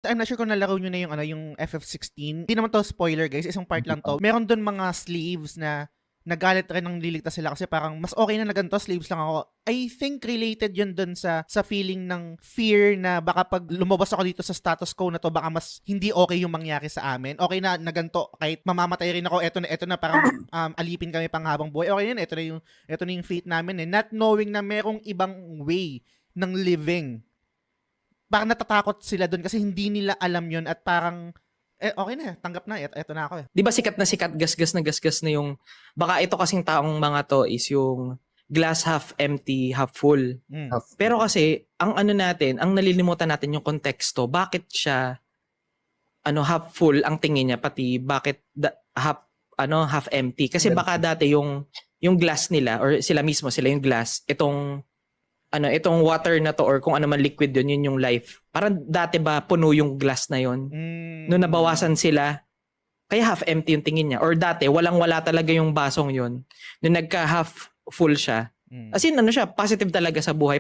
I'm not sure kung nalaro nyo na yung, yung FF16. Hindi naman to spoiler guys, isang part lang to. Meron doon mga slaves na nagalit rin ng liligtas sila kasi parang mas okay na na ganito, slaves lang ako. I think related yun dun sa feeling ng fear na baka pag lumabas ako dito sa status quo na to, baka mas hindi okay yung mangyari sa amin. Okay na ganito, kahit mamamatay rin ako, eto na parang alipin kami pang habang buhay. Okay na, eto na yung fate namin eh. Not knowing na merong ibang way ng living. Parang natatakot sila doon kasi hindi nila alam yun at parang okay na, tanggap na, eto na ako eh. Di ba sikat na gasgas na yung, baka ito kasing taong mga to is yung glass half empty, half full. Pero kasi, ang ano natin, ang nalilimutan natin yung konteksto, bakit siya, half full ang tingin niya, pati bakit half empty. Kasi baka dati yung glass nila, or sila mismo, sila yung glass, itong water na to or kung ano man liquid yun yung life. Parang dati ba puno yung glass na yun? Noong nabawasan sila, kaya half empty yung tingin niya. Or dati, walang-wala talaga yung basong yun. Noong nagka half full siya. As in, siya, positive talaga sa buhay.